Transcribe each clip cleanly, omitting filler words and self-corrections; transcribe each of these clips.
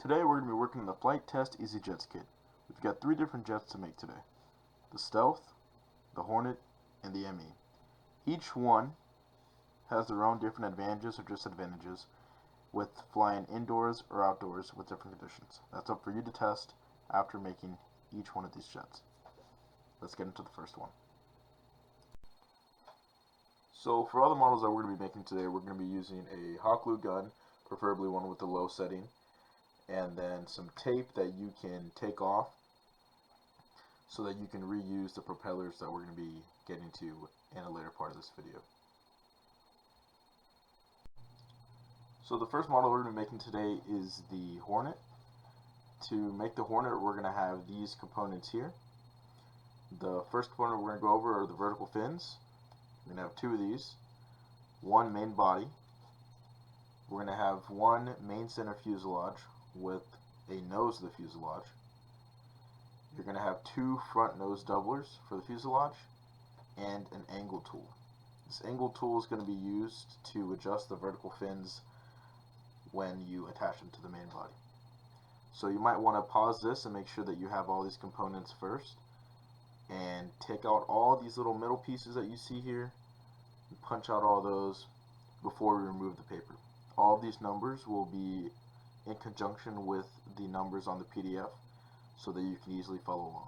Today we're going to be working on the Flight Test EZ Jets kit. We've got 3 different jets to make today. The Stealth, the Hornet, and the ME. Each one has their own different advantages or disadvantages with flying indoors or outdoors with different conditions. That's up for you to test after making each one of these jets. Let's get into the first one. So for all the models that we're going to be making today, we're going to be using a hot glue gun, preferably one with a low setting, and then some tape that you can take off so that you can reuse the propellers that we're going to be getting to in a later part of this video. So the first model we're going to be making today is the Hornet. To make the Hornet, we're going to have these components here. The first component we're going to go over are the vertical fins. We're going to have 2 of these, one main body. We're going to have one main center fuselage with a nose of the fuselage. You're going to have 2 front nose doublers for the fuselage and an angle tool. This angle tool is going to be used to adjust the vertical fins when you attach them to the main body. So you might want to pause this and make sure that you have all these components first, and take out all these little middle pieces that you see here and punch out all those before we remove the paper. All of these numbers will be in conjunction with the numbers on the PDF so that you can easily follow along.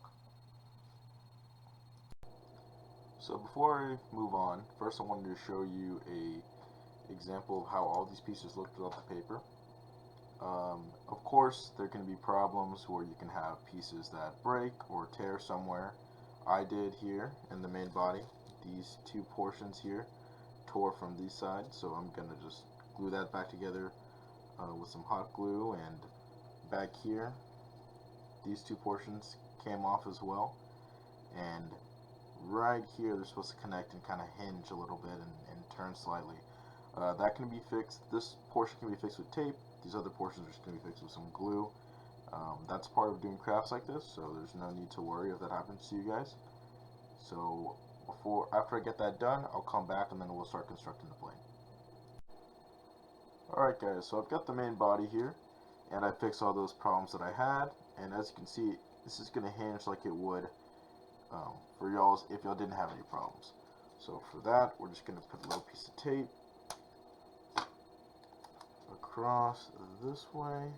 So before I move on, first I wanted to show you a example of how all these pieces look throughout the paper. Of course, there can be problems where you can have pieces that break or tear somewhere. I did here in the main body. These 2 portions here tore from these sides, so I'm going to just glue that back together with some hot glue. And back here, these 2 portions came off as well. And right here, they're supposed to connect and kind of hinge a little bit and turn slightly. That can be fixed. This portion can be fixed with tape. These other portions are just going to be fixed with some glue. That's part of doing crafts like this, so there's no need to worry if that happens to you guys. So after I get that done, I'll come back and then we'll start constructing the plane. Alright guys, so I've got the main body here, and I fixed all those problems that I had, and as you can see, this is going to hinge like it would for y'all if y'all didn't have any problems. So for that, we're just going to put a little piece of tape across this way,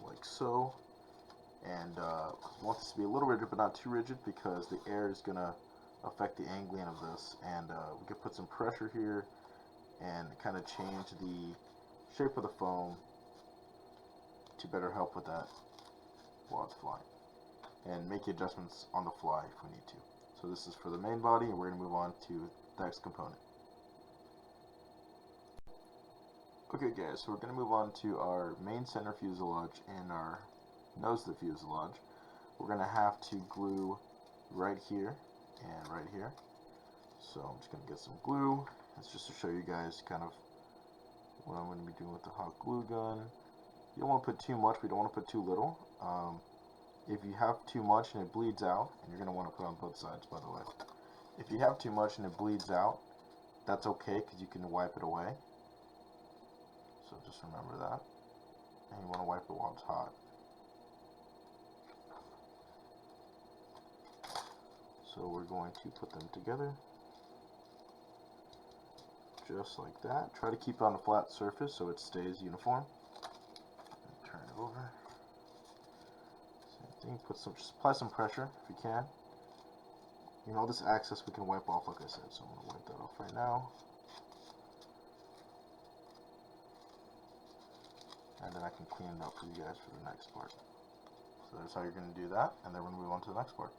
like so, and I want this to be a little rigid but not too rigid because the air is going to affect the angling of this, and we can put some pressure here and kind of change the shape of the foam to better help with that while it's flying, and make adjustments on the fly if we need to. So this is for the main body, and we're going to move on to the next component. Okay guys, so we're going to move on to our main center fuselage and our nose of the fuselage. We're going to have to glue right here and right here. So I'm just going to get some glue. It's just to show you guys kind of what I'm going to be doing with the hot glue gun. You don't want to put too much, we don't want to put too little. If you have too much and it bleeds out, and you're going to want to put on both sides by the way. If you have too much and it bleeds out, that's okay because you can wipe it away. So just remember that, and you want to wipe it while it's hot. So we're going to put them together, just like that. Try to keep it on a flat surface so it stays uniform. And turn it over. Same thing. Just apply some pressure if you can. You know, this axis we can wipe off, like I said. So I'm going to wipe that off right now. And then I can clean it up for you guys for the next part. So that's how you're going to do that, and then we're going to move on to the next part.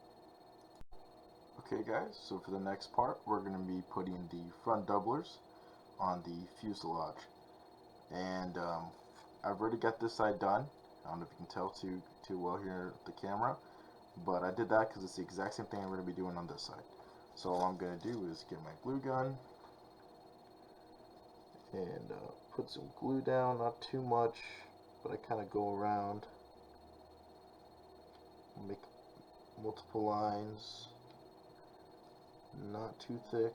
Okay guys, so for the next part, we're going to be putting the front doublers on the fuselage. And I've already got this side done. I don't know if you can tell too well here at the camera, but I did that because it's the exact same thing I'm going to be doing on this side. So all I'm going to do is get my glue gun and put some glue down, not too much, but I kind of go around, make multiple lines, not too thick,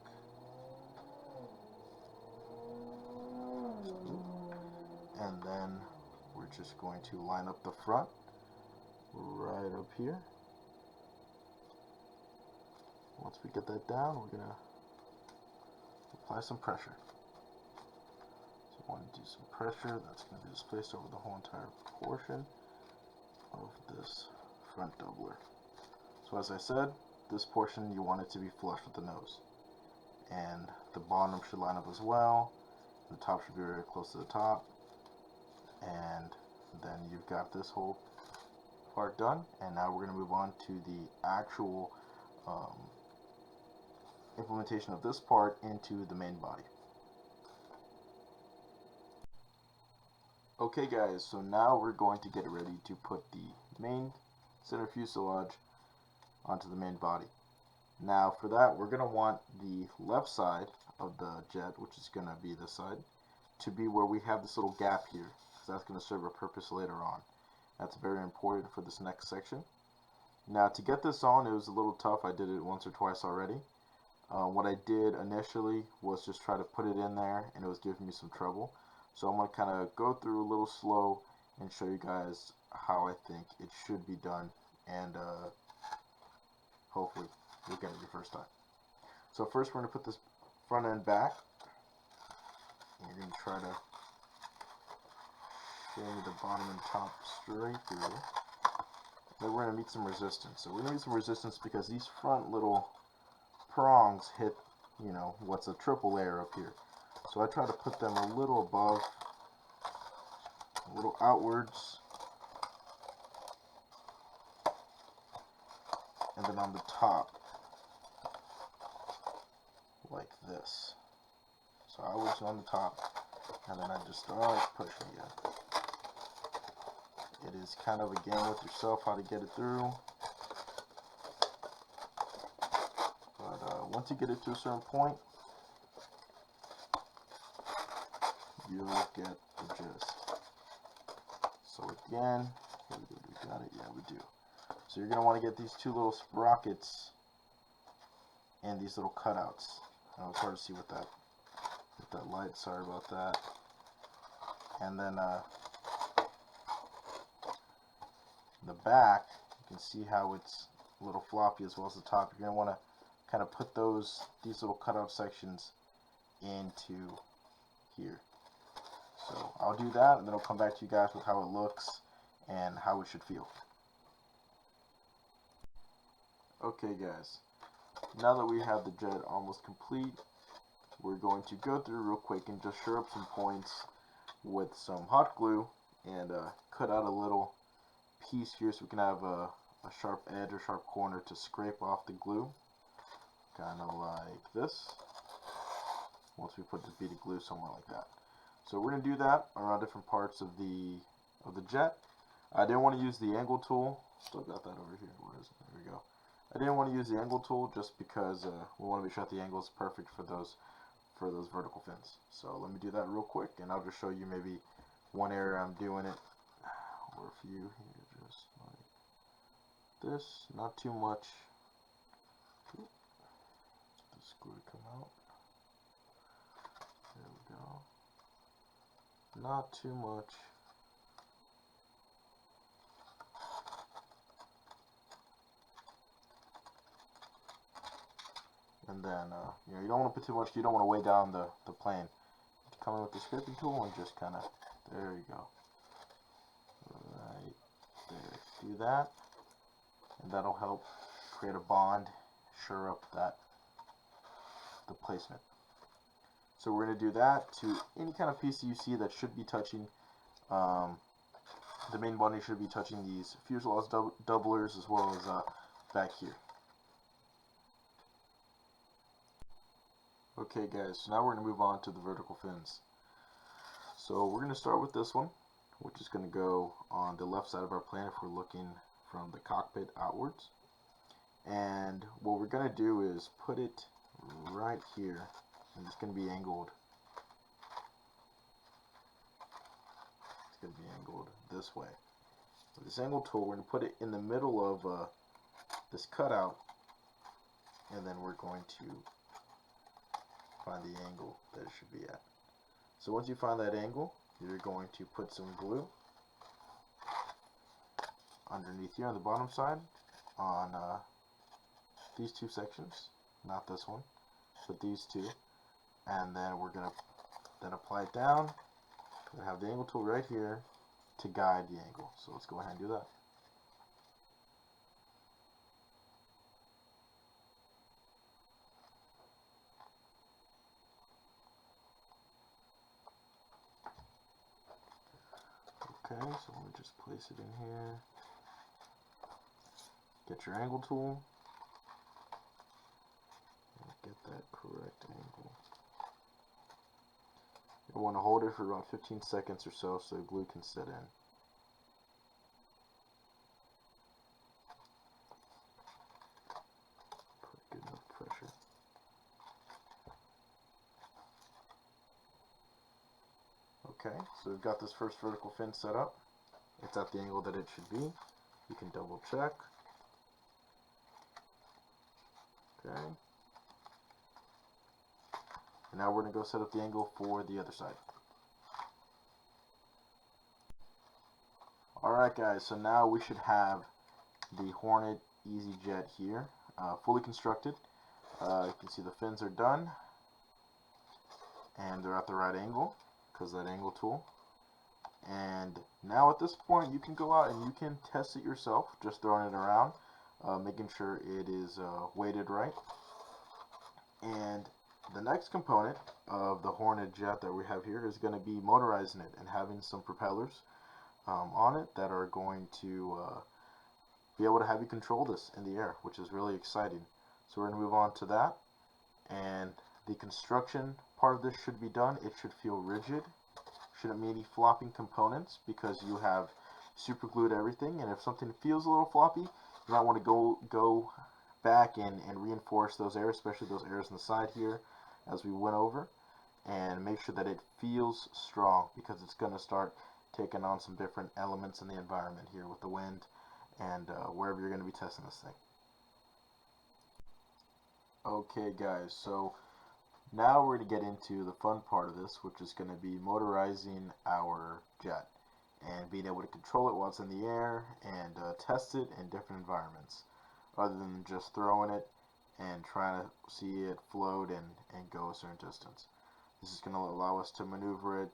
and then we're just going to line up the front right up here. Once we get that down, we're going to apply some pressure. So I want to do some pressure. That's going to be displaced over the whole entire portion of this front doubler. So as I said, this portion you want it to be flush with the nose. And the bottom should line up as well. The top should be very close to the top. And then you've got this whole part done. And now we're going to move on to the actual implementation of this part into the main body. Okay guys, so now we're going to get ready to put the main center fuselage onto the main body. Now for that, we're going to want the left side of the jet, which is going to be this side, to be where we have this little gap here, because that's going to serve a purpose later on. That's very important for this next section. Now to get this on, it was a little tough. I did it once or twice already. What I did initially was just try to put it in there, and it was giving me some trouble. So I'm going to kind of go through a little slow and show you guys how I think it should be done, and hopefully you'll get it your first time. So first we're going to put this front end back, and you're going to try to bring the bottom and top straight through. Then we're going to meet some resistance. So we're going to meet some resistance because these front little prongs hit, you know, what's a triple layer up here. So I try to put them a little above, a little outwards, and then on the top, like this. So outwards on the top, and then I just start pushing it. It is kind of a game with yourself how to get it through. But once you get it to a certain point, you'll get the gist. So again, here we go, we got it? Yeah, we do. So you're going to want to get these two little sprockets and these little cutouts. Oh, it's hard to see with that light, sorry about that. And then the back, you can see how it's a little floppy as well as the top. You're going to want to kind of put these little cutout sections into here. So I'll do that, and then I'll come back to you guys with how it looks and how it should feel. Okay guys, now that we have the jet almost complete, we're going to go through real quick and just shore up some points with some hot glue and cut out a little piece here so we can have a sharp edge or sharp corner to scrape off the glue, kind of like this, once we put the bead of glue somewhere like that. So we're going to do that around different parts of the jet. I didn't want to use the angle tool. Still got that over here. Where is it? There we go. I didn't want to use the angle tool just because we want to make sure that the angle is perfect for those vertical fins. So let me do that real quick, and I'll just show you maybe one area I'm doing it, or a few here, just like this. Not too much. The screw to come out. There we go. Not too much. And then, you know, you don't want to put too much, you don't want to weigh down the plane. Come in with the scraping tool and just kind of, there you go. Right there. Do that, and that'll help create a bond, shore up the placement. So we're going to do that to any kind of piece you see that should be touching. The main body should be touching these fuselage doublers as well as back here. Okay guys, so now we're going to move on to the vertical fins. So we're going to start with this one, which is going to go on the left side of our plane if we're looking from the cockpit outwards. And what we're going to do is put it right here, and it's going to be angled. It's going to be angled this way. With this angle tool, we're going to put it in the middle of this cutout, and then we're going to find the angle that it should be at. So once you find that angle, you're going to put some glue underneath here on the bottom side on these two sections, not this one, but these two, and then we're going to then apply it down. We have the angle tool right here to guide the angle. So let's go ahead and do that. Okay, so let me just place it in here. Get your angle tool. And get that correct angle. You want to hold it for around 15 seconds or so the glue can set in. Put good enough pressure. Okay, so we've got this first vertical fin set up. It's at the angle that it should be. You can double check. Okay. And now we're going to go set up the angle for the other side. Alright guys, so now we should have the Hornet EZ Jet here, fully constructed. You can see the fins are done, and they're at the right angle, because of that angle tool. And now at this point you can go out and you can test it yourself, just throwing it around, making sure it is weighted right. And the next component of the Hornet jet that we have here is going to be motorizing it and having some propellers on it that are going to be able to have you control this in the air, which is really exciting. So we're going to move on to that, and the construction part of this should be done. It should feel rigid, shouldn't be any flopping components, because you have super glued everything, and if something feels a little floppy, you might want to go back and reinforce those areas, especially those areas on the side here as we went over, and make sure that it feels strong, because it's going to start taking on some different elements in the environment here with the wind and wherever you're going to be testing this thing. Okay guys, so now we're going to get into the fun part of this, which is going to be motorizing our jet and being able to control it while it's in the air and test it in different environments, other than just throwing it and trying to see it float and go a certain distance. This is going to allow us to maneuver it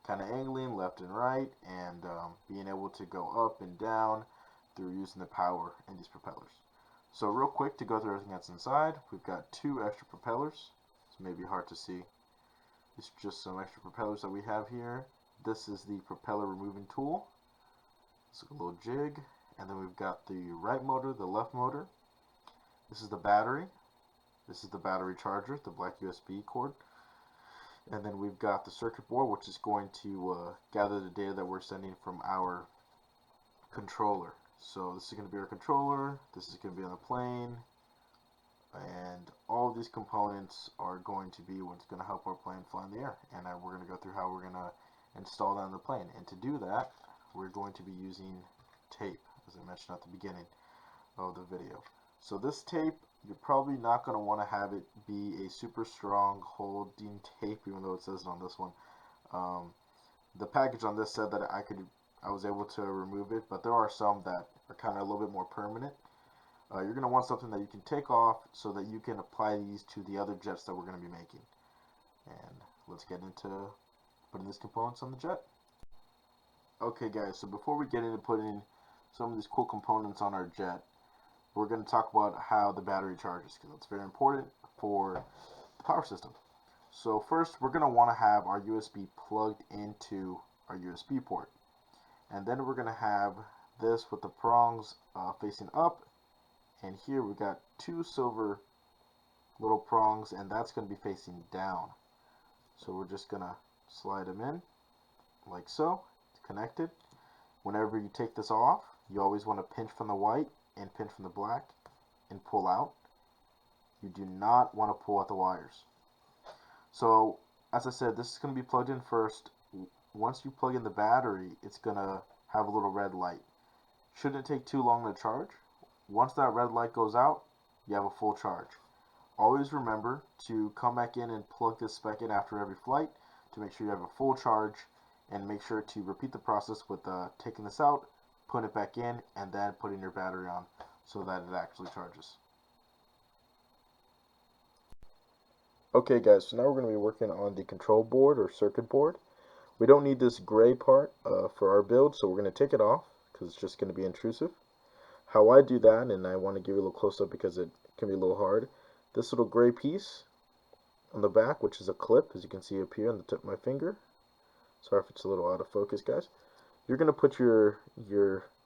kind of angling left and right, and being able to go up and down through using the power in these propellers. So real quick, to go through everything that's inside, we've got 2 extra propellers. It's maybe hard to see. It's just some extra propellers that we have here. This is the propeller removing tool. It's a little jig. And then we've got the right motor, the left motor. This is the battery. This is the battery charger, the black USB cord. And then we've got the circuit board, which is going to gather the data that we're sending from our controller. So this is going to be our controller, this is going to be on the plane, and all of these components are going to be what's going to help our plane fly in the air. And we're going to go through how we're going to install that on the plane. And to do that, we're going to be using tape, as I mentioned at the beginning of the video. So this tape, you're probably not going to want to have it be a super strong holding tape, even though it says it on this one. The package on this said that I was able to remove it, but there are some that are kind of a little bit more permanent. You're going to want something that you can take off so that you can apply these to the other jets that we're going to be making. And let's get into putting these components on the jet. Okay guys, so before we get into putting some of these cool components on our jet, we're going to talk about how the battery charges, because that's very important for the power system. So first, we're going to want to have our USB plugged into our USB port. And then we're going to have this with the prongs facing up. And here we've got 2 silver little prongs, and that's going to be facing down. So we're just going to slide them in like so. It's connected. Whenever you take this off, you always want to pinch from the white and pinch from the black and pull out. You do not want to pull out the wires. So as I said, this is going to be plugged in first. Once you plug in the battery, it's going to have a little red light. Shouldn't take too long to charge. Once that red light goes out, you have a full charge. Always remember to come back in and plug this back in after every flight to make sure you have a full charge, and make sure to repeat the process with taking this out, put it back in, and then putting your battery on so that it actually charges. Okay guys, so now we're going to be working on the control board or circuit board. We don't need this gray part for our build, so we're going to take it off because it's just going to be intrusive. How I do that, and I want to give you a little close-up because it can be a little hard, this little gray piece on the back, which is a clip, as you can see up here on the tip of my finger. Sorry if it's a little out of focus, guys. You're going to put your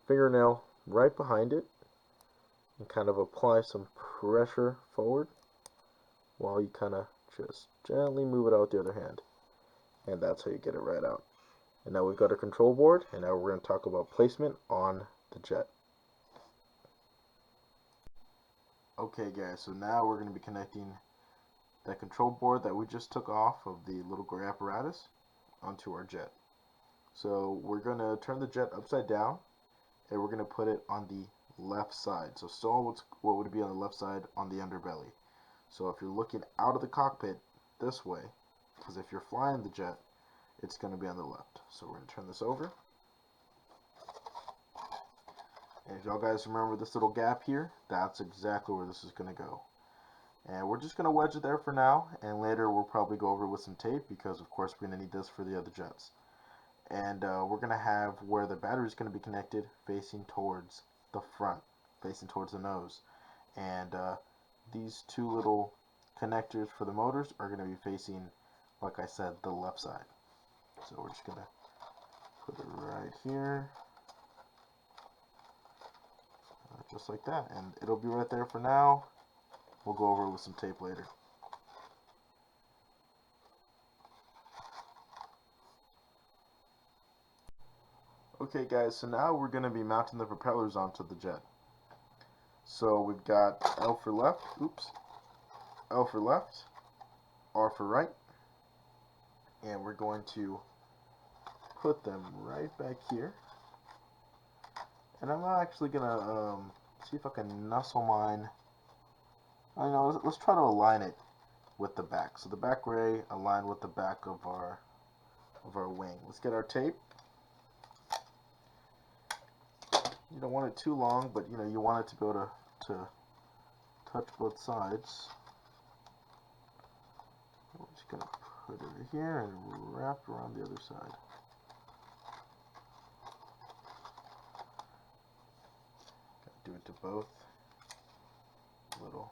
fingernail right behind it and kind of apply some pressure forward while you kind of just gently move it out with the other hand. And that's how you get it right out. And now we've got our control board, and now we're going to talk about placement on the jet. Okay guys, so now we're going to be connecting that control board that we just took off of the little gray apparatus onto our jet. So we're going to turn the jet upside down, and we're going to put it on the left side. So still what would be on the left side on the underbelly. So if you're looking out of the cockpit this way, because if you're flying the jet, it's going to be on the left. So we're going to turn this over. And if y'all guys remember this little gap here, that's exactly where this is going to go. And we're just going to wedge it there for now, and later we'll probably go over with some tape because of course we're going to need this for the other jets. And we're going to have where the battery is going to be connected facing towards the front, facing towards the nose. And these two little connectors for the motors are going to be facing, like I said, the left side. So we're just going to put it right here, just like that, and it'll be right there for now. We'll go over it with some tape later. Okay guys, so now we're going to be mounting the propellers onto the jet. So we've got L for left, L for left, R for right, and we're going to put them right back here. And I'm actually going to see if I can nuzzle mine. I know, let's try to align it with the back. So the back ray aligned with the back of our wing. Let's get our tape. You don't want it too long, but you know, you want it to be able to touch both sides. We're just going to put it over here and wrap around the other side. Do it to both little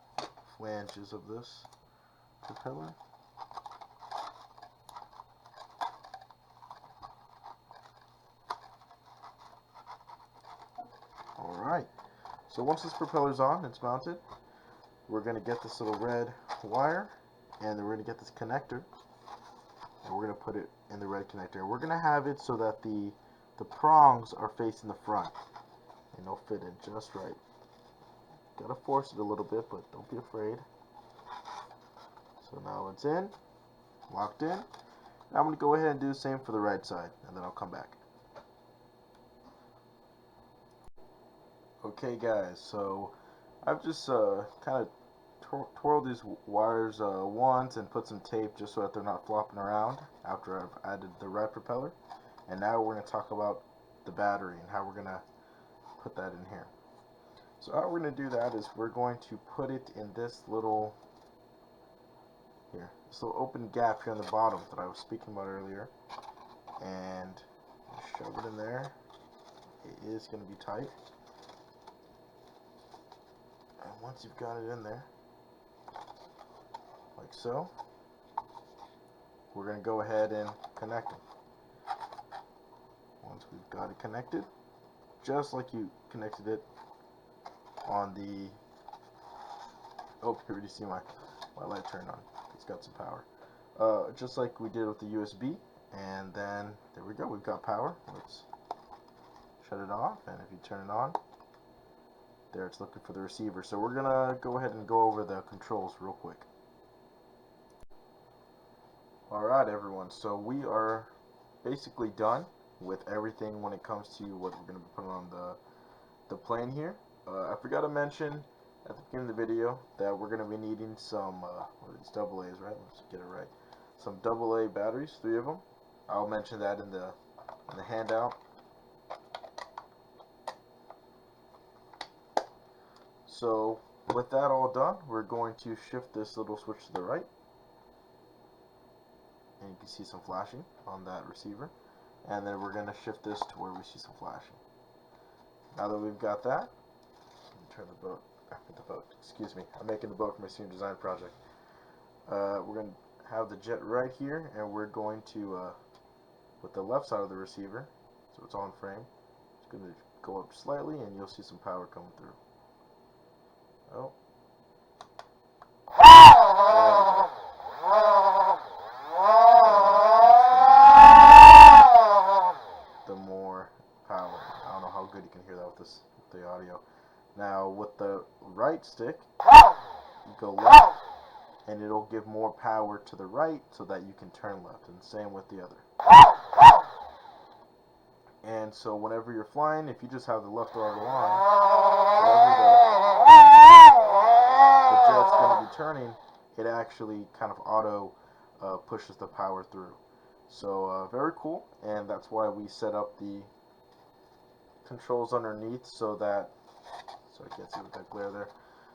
flanges of this propeller. Alright, so once this propeller's on, it's mounted, we're going to get this little red wire, and then we're going to get this connector, and we're going to put it in the red connector. And we're going to have it so that the prongs are facing the front, and they'll fit in just right. Gotta force it a little bit, but don't be afraid. So now it's in, locked in. Now I'm going to go ahead and do the same for the right side, and then I'll come back. Okay guys, so I've just kind of twirled these wires once and put some tape just so that they're not flopping around after I've added the right propeller. And now we're going to talk about the battery and how we're going to put that in here. So how we're going to do that is we're going to put it in this little open gap here on the bottom that I was speaking about earlier, and shove it in there. It is going to be tight, and once you've got it in there like so, we're going to go ahead and connect it. Once we've got it connected, just like you connected it on the, oh, you already see my light turned on. It's got some power. Just like we did with the USB, and then there we go, we've got power. Let's shut it off, and if you turn it on, there it's looking for the receiver. So we're gonna go ahead and go over the controls real quick. Alright everyone, so we are basically done with everything when it comes to what we're going to be putting on the plane here. I forgot to mention at the beginning of the video that we're going to be needing some, what are these, AA's, right? Let's get it right. Some AA batteries, 3 of them. I'll mention that in the handout. So with that all done, we're going to shift this little switch to the right, and you can see some flashing on that receiver, and then we're going to shift this to where we see some flashing. Now that we've got that, turn the boat, excuse me, I'm making the boat for my senior design project. We're going to have the jet right here, and we're going to, with the left side of the receiver, so it's on frame, it's going to go up slightly, and you'll see some power coming through. Oh. The more power. I don't know how good you can hear that with the audio. Now with the right stick, you go left, and it'll give more power to the right so that you can turn left, and same with the other. And so whenever you're flying, if you just have the left throttle on, whenever the jet's going to be turning, it actually kind of auto pushes the power through. So very cool, and that's why we set up the controls underneath so that, so I can't see with that glare there,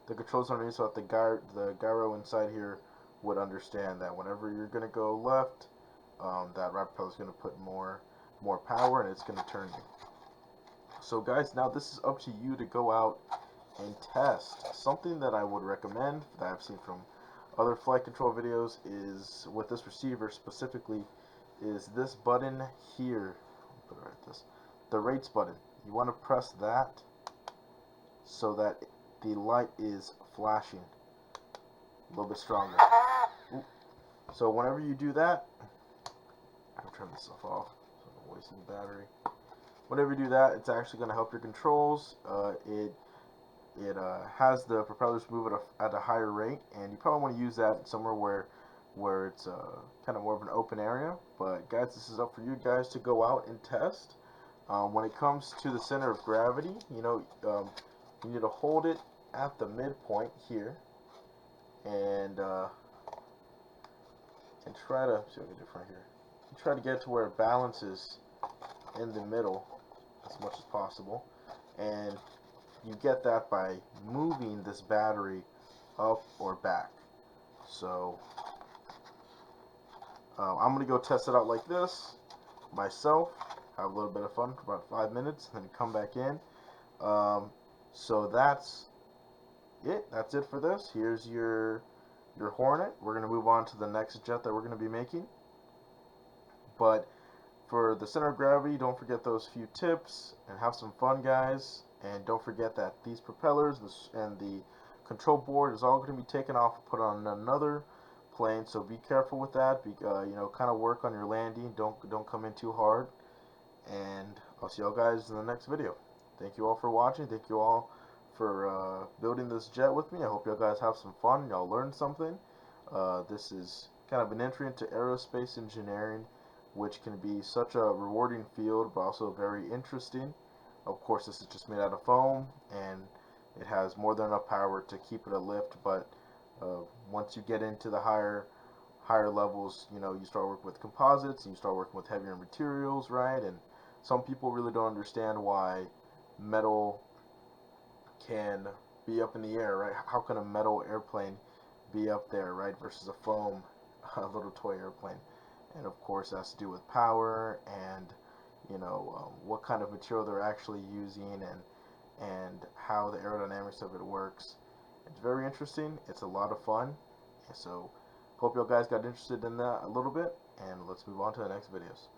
the controls underneath so that the gyro inside here would understand that whenever you're going to go left, that right propeller is going to put more power, and it's going to turn you. So guys, now this is up to you to go out and test. Something that I would recommend that I've seen from other flight control videos is, with this receiver specifically, is this button here. Put it right this, the rates button. You want to press that so that the light is flashing a little bit stronger. Ooh. So whenever you do that, I'll turn this stuff off so I'm not wasting battery. Whenever you do that, it's actually going to help your controls. It has the propellers move at a higher rate, and you probably want to use that somewhere where it's kind of more of an open area. But guys, this is up for you guys to go out and test. When it comes to the center of gravity, you know, you need to hold it at the midpoint here, and try to see what I can do from here. Try to get to where it balances in the middle as much as possible, and you get that by moving this battery up or back. So I'm gonna go test it out like this myself, have a little bit of fun for about 5 minutes, and then come back in. So that's it for this. Here's your Hornet. We're gonna move on to the next jet that we're gonna be making. But for the center of gravity, don't forget those few tips and have some fun, guys. And don't forget that these propellers and the control board is all going to be taken off and put on another plane. So be careful with that. You know, kind of work on your landing. Don't come in too hard. And I'll see y'all guys in the next video. Thank you all for watching. Thank you all for building this jet with me. I hope y'all guys have some fun. Y'all learned something. This is kind of an entry into aerospace engineering, which can be such a rewarding field, but also very interesting. Of course, this is just made out of foam, and it has more than enough power to keep it a lift. But once you get into the higher levels, you know, you start working with composites, and you start working with heavier materials, right? And some people really don't understand why metal can be up in the air, right? How can a metal airplane be up there, right, versus a foam, a little toy airplane? And of course, that has to do with power and, you know, what kind of material they're actually using, and how the aerodynamics of it works. It's very interesting. It's a lot of fun. So hope you guys got interested in that a little bit, and let's move on to the next videos.